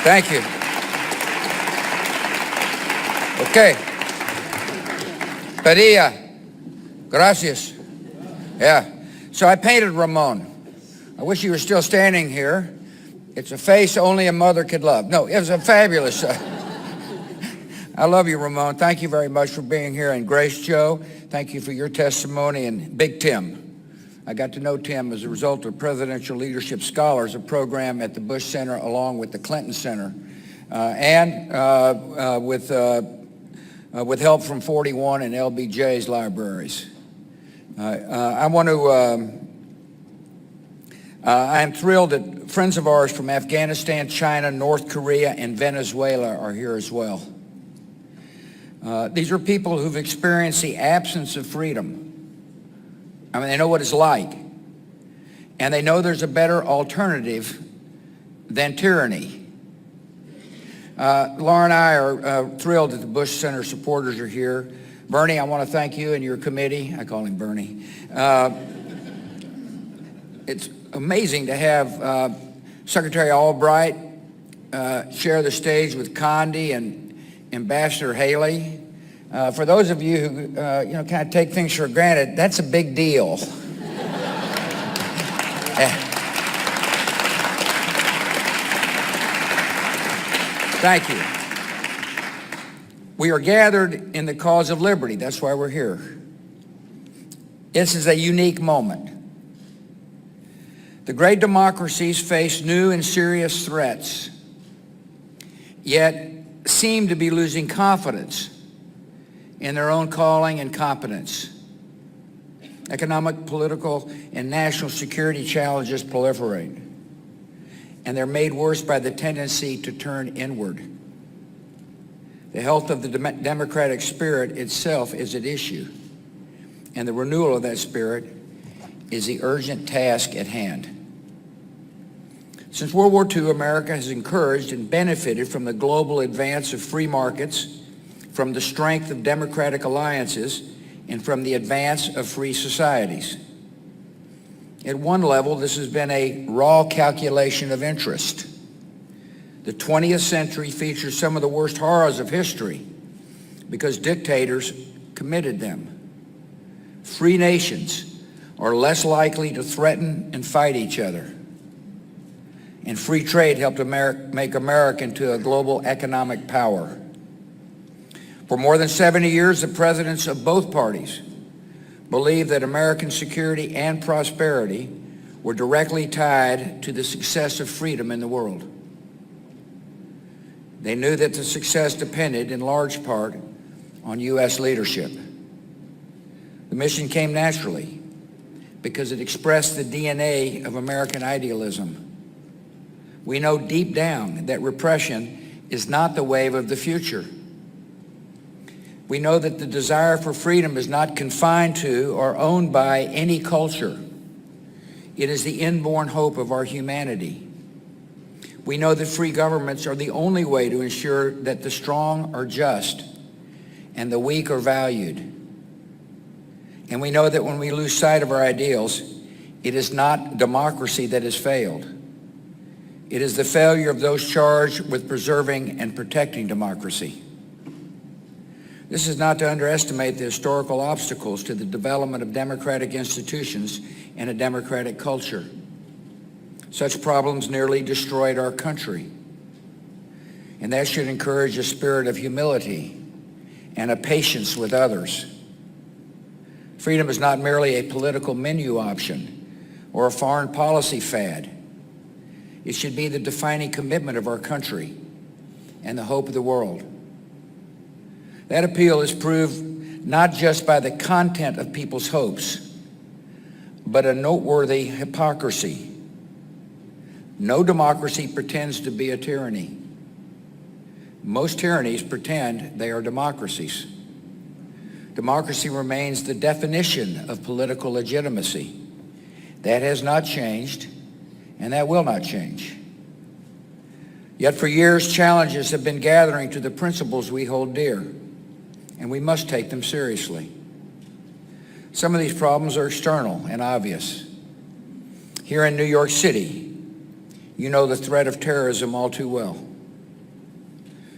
Thank you. Okay. Padilla. Gracias. Yeah. So I painted Ramon. I wish he were still standing here. It's a face only a mother could love. No, it was a fabulous... I love you, Ramon. Thank you very much for being here. And Grace Joe, thank you for your testimony. And Big Tim. I got to know Tim as a result of Presidential Leadership Scholars, a program at the Bush Center along with the Clinton Center, with help from 41 and LBJ's libraries. I'm thrilled that friends of ours from Afghanistan, China, North Korea, and Venezuela are here as well. These are people who've experienced the absence of freedom. I mean, they know what it's like. And they know there's a better alternative than tyranny. Laura and I are thrilled that the Bush Center supporters are here. Bernie, I want to thank you and your committee. I call him Bernie. It's amazing to have Secretary Albright share the stage with Condi and Ambassador Haley. For those of you who kind of take things for granted, that's a big deal. Thank you. We are gathered in the cause of liberty. That's why we're here. This is a unique moment. The great democracies face new and serious threats, yet seem to be losing confidence in their own calling and competence. Economic, political, and national security challenges proliferate, and they're made worse by the tendency to turn inward. The health of the democratic spirit itself is at issue, and the renewal of that spirit is the urgent task at hand. Since World War II, America has encouraged and benefited from the global advance of free markets, from the strength of democratic alliances, and from the advance of free societies. At one level, this has been a raw calculation of interest. The 20th century features some of the worst horrors of history because dictators committed them. Free nations are less likely to threaten and fight each other. And free trade helped make America into a global economic power. For more than 70 years, the presidents of both parties believed that American security and prosperity were directly tied to the success of freedom in the world. They knew that the success depended in large part on U.S. leadership. The mission came naturally because it expressed the DNA of American idealism. We know deep down that repression is not the wave of the future. We know that the desire for freedom is not confined to or owned by any culture. It is the inborn hope of our humanity. We know that free governments are the only way to ensure that the strong are just and the weak are valued. And we know that when we lose sight of our ideals, it is not democracy that has failed. It is the failure of those charged with preserving and protecting democracy. This is not to underestimate the historical obstacles to the development of democratic institutions and a democratic culture. Such problems nearly destroyed our country. And that should encourage a spirit of humility and a patience with others. Freedom is not merely a political menu option or a foreign policy fad. It should be the defining commitment of our country and the hope of the world. That appeal is proved not just by the content of people's hopes, but a noteworthy hypocrisy. No democracy pretends to be a tyranny. Most tyrannies pretend they are democracies. Democracy remains the definition of political legitimacy. That has not changed, and that will not change. Yet for years, challenges have been gathering to the principles we hold dear, and we must take them seriously. Some of these problems are external and obvious. Here in New York City, you know the threat of terrorism all too well.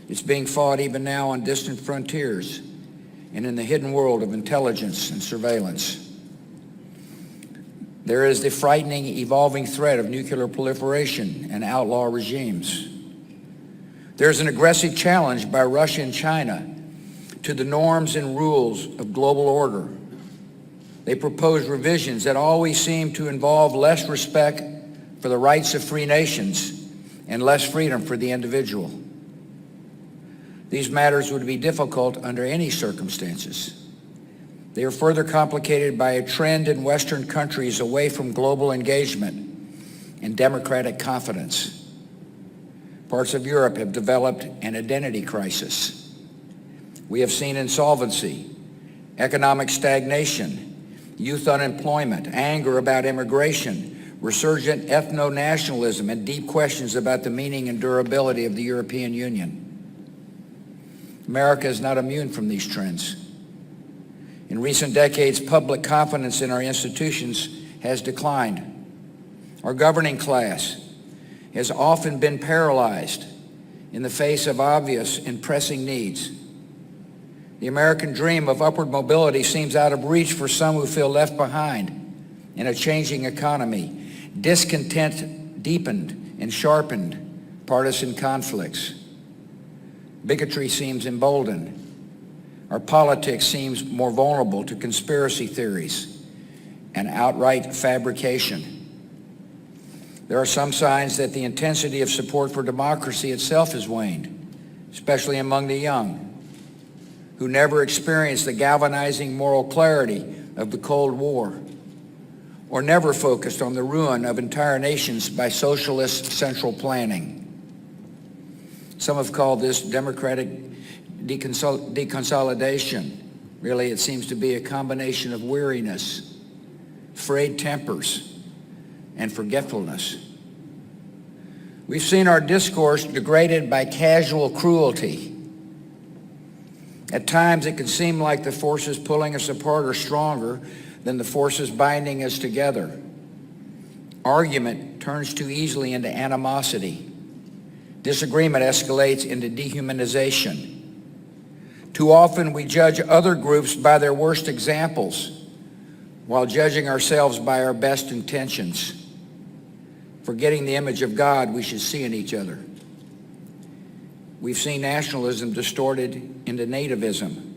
It's being fought even now on distant frontiers and in the hidden world of intelligence and surveillance. There is the frightening, evolving threat of nuclear proliferation and outlaw regimes. There's an aggressive challenge by Russia and China to the norms and rules of global order. They propose revisions that always seem to involve less respect for the rights of free nations and less freedom for the individual. These matters would be difficult under any circumstances. They are further complicated by a trend in Western countries away from global engagement and democratic confidence. Parts of Europe have developed an identity crisis. We have seen insolvency, economic stagnation, youth unemployment, anger about immigration, resurgent ethno-nationalism, and deep questions about the meaning and durability of the European Union. America is not immune from these trends. In recent decades, public confidence in our institutions has declined. Our governing class has often been paralyzed in the face of obvious and pressing needs. The American dream of upward mobility seems out of reach for some who feel left behind in a changing economy. Discontent deepened and sharpened partisan conflicts. Bigotry seems emboldened. Our politics seems more vulnerable to conspiracy theories and outright fabrication. There are some signs that the intensity of support for democracy itself has waned, especially among the young, who never experienced the galvanizing moral clarity of the Cold War, or never focused on the ruin of entire nations by socialist central planning. Some have called this democratic deconsolidation. Really, it seems to be a combination of weariness, frayed tempers, and forgetfulness. We've seen our discourse degraded by casual cruelty. At times, it can seem like the forces pulling us apart are stronger than the forces binding us together. Argument turns too easily into animosity. Disagreement escalates into dehumanization. Too often we judge other groups by their worst examples while judging ourselves by our best intentions, forgetting the image of God we should see in each other. We've seen nationalism distorted into nativism.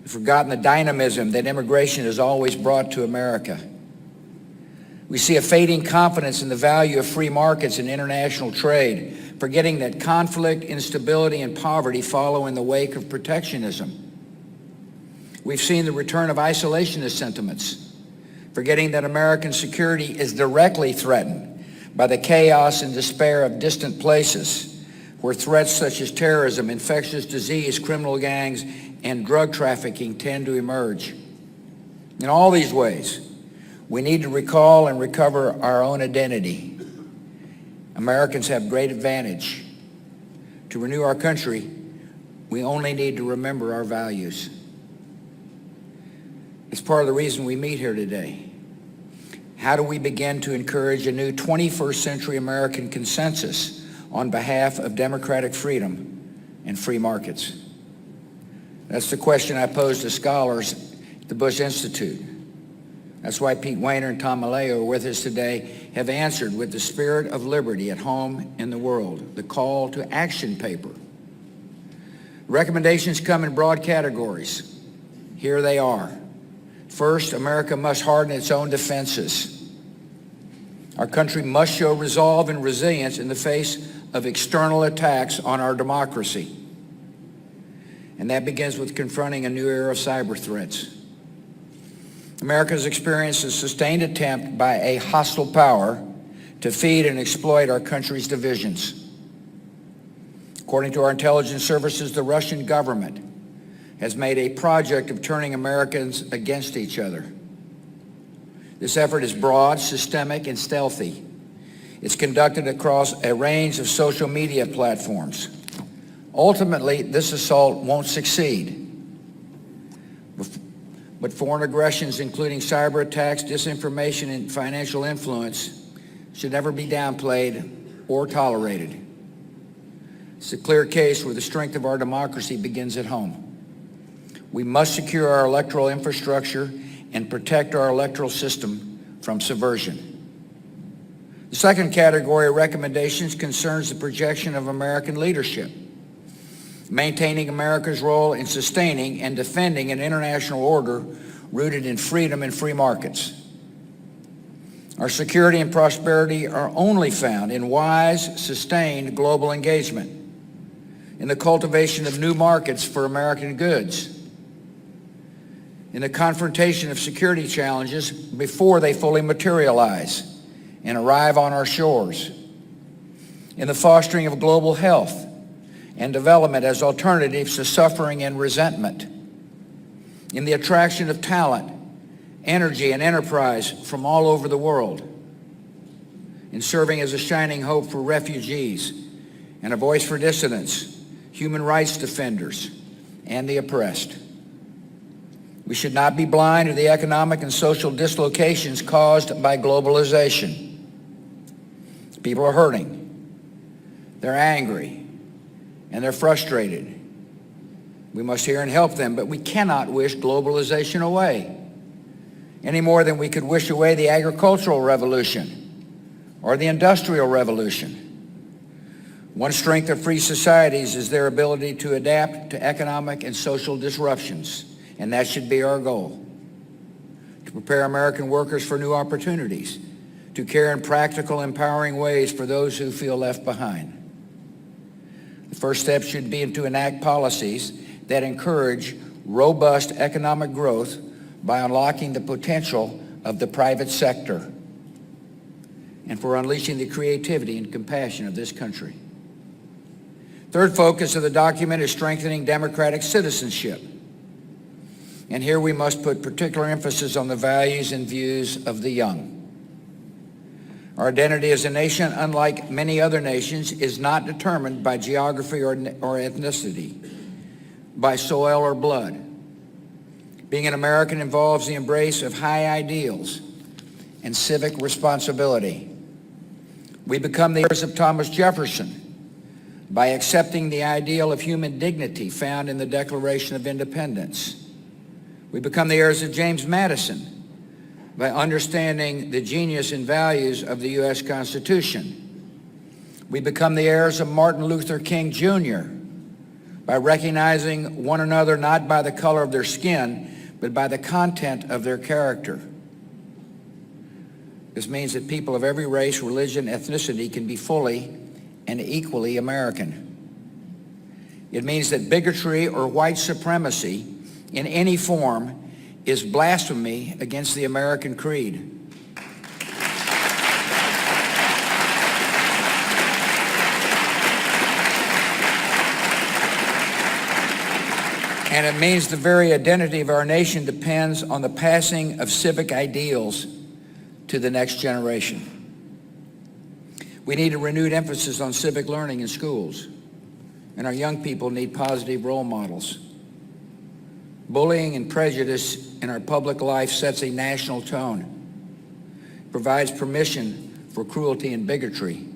We've forgotten the dynamism that immigration has always brought to America. We see a fading confidence in the value of free markets and international trade, forgetting that conflict, instability, and poverty follow in the wake of protectionism. We've seen the return of isolationist sentiments, forgetting that American security is directly threatened by the chaos and despair of distant places where threats such as terrorism, infectious disease, criminal gangs, and drug trafficking tend to emerge. In all these ways, we need to recall and recover our own identity. Americans have great advantage. To renew our country, we only need to remember our values. It's part of the reason we meet here today. How do we begin to encourage a new 21st century American consensus on behalf of democratic freedom and free markets? That's the question I pose to scholars at the Bush Institute. That's why Pete Weiner and Tom Maleo are with us today, have answered with the spirit of liberty at home in the world, the call to action paper. Recommendations come in broad categories. Here they are. First, America must harden its own defenses. Our country must show resolve and resilience in the face of external attacks on our democracy. And that begins with confronting a new era of cyber threats. America has experienced a sustained attempt by a hostile power to feed and exploit our country's divisions. According to our intelligence services, the Russian government has made a project of turning Americans against each other. This effort is broad, systemic, and stealthy. It's conducted across a range of social media platforms. Ultimately, this assault won't succeed. But foreign aggressions, including cyber attacks, disinformation, and financial influence, should never be downplayed or tolerated. It's a clear case where the strength of our democracy begins at home. We must secure our electoral infrastructure and protect our electoral system from subversion. The second category of recommendations concerns the projection of American leadership, maintaining America's role in sustaining and defending an international order rooted in freedom and free markets. Our security and prosperity are only found in wise, sustained global engagement, in the cultivation of new markets for American goods, in the confrontation of security challenges before they fully materialize and arrive on our shores, in the fostering of global health and development as alternatives to suffering and resentment, in the attraction of talent, energy, and enterprise from all over the world, in serving as a shining hope for refugees and a voice for dissidents, human rights defenders, and the oppressed. We should not be blind to the economic and social dislocations caused by globalization. People are hurting, they're angry, and they're frustrated. We must hear and help them, but we cannot wish globalization away, any more than we could wish away the agricultural revolution or the industrial revolution. One strength of free societies is their ability to adapt to economic and social disruptions, and that should be our goal. To prepare American workers for new opportunities, to care in practical, empowering ways for those who feel left behind. The first step should be to enact policies that encourage robust economic growth by unlocking the potential of the private sector and for unleashing the creativity and compassion of this country. Third focus of the document is strengthening democratic citizenship. And here we must put particular emphasis on the values and views of the young. Our identity as a nation, unlike many other nations, is not determined by geography or ethnicity, by soil or blood. Being an American involves the embrace of high ideals and civic responsibility. We become the heirs of Thomas Jefferson by accepting the ideal of human dignity found in the Declaration of Independence. We become the heirs of James Madison by understanding the genius and values of the U.S. Constitution. We become the heirs of Martin Luther King Jr. by recognizing one another not by the color of their skin, but by the content of their character. This means that people of every race, religion, ethnicity can be fully and equally American. It means that bigotry or white supremacy in any form is blasphemy against the American creed. And it means the very identity of our nation depends on the passing of civic ideals to the next generation. We need a renewed emphasis on civic learning in schools, and our young people need positive role models. Bullying and prejudice in our public life sets a national tone, provides permission for cruelty and bigotry,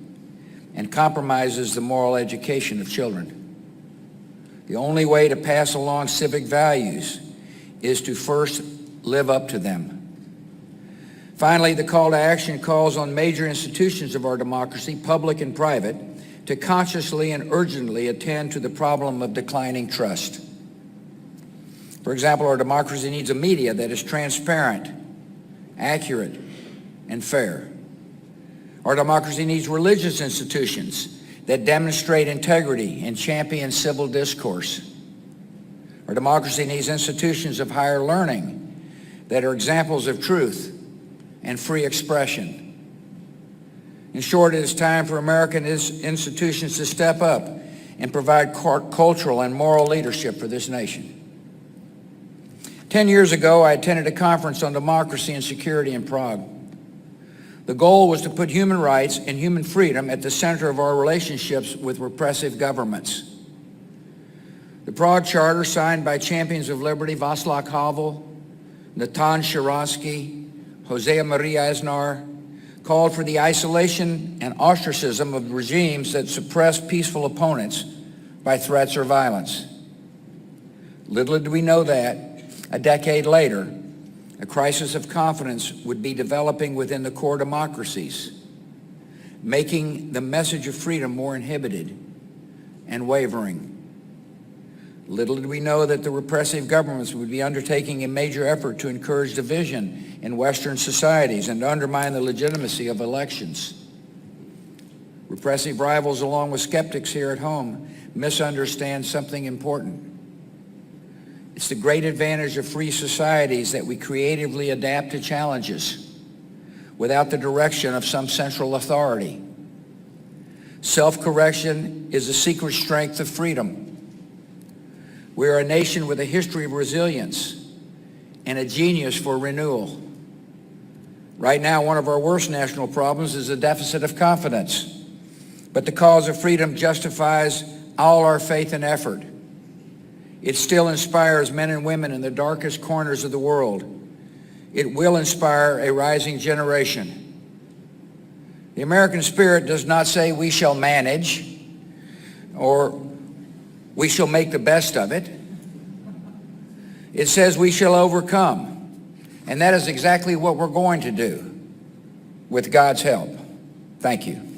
and compromises the moral education of children. The only way to pass along civic values is to first live up to them. Finally, the call to action calls on major institutions of our democracy, public and private, to consciously and urgently attend to the problem of declining trust. For example, our democracy needs a media that is transparent, accurate, and fair. Our democracy needs religious institutions that demonstrate integrity and champion civil discourse. Our democracy needs institutions of higher learning that are examples of truth and free expression. In short, it is time for American institutions to step up and provide cultural and moral leadership for this nation. 10 years ago, I attended a conference on democracy and security in Prague. The goal was to put human rights and human freedom at the center of our relationships with repressive governments. The Prague Charter, signed by champions of liberty Václav Havel, Natan Sharansky, Jose Maria Aznar, called for the isolation and ostracism of regimes that suppress peaceful opponents by threats or violence. Little did we know that, a decade later, a crisis of confidence would be developing within the core democracies, making the message of freedom more inhibited and wavering. Little did we know that the repressive governments would be undertaking a major effort to encourage division in Western societies and to undermine the legitimacy of elections. Repressive rivals, along with skeptics here at home, misunderstand something important. It's the great advantage of free societies that we creatively adapt to challenges without the direction of some central authority. Self-correction is the secret strength of freedom. We are a nation with a history of resilience and a genius for renewal. Right now, one of our worst national problems is a deficit of confidence. But the cause of freedom justifies all our faith and effort. It still inspires men and women in the darkest corners of the world. It will inspire a rising generation. The American spirit does not say we shall manage or we shall make the best of it. It says we shall overcome. And that is exactly what we're going to do with God's help. Thank you.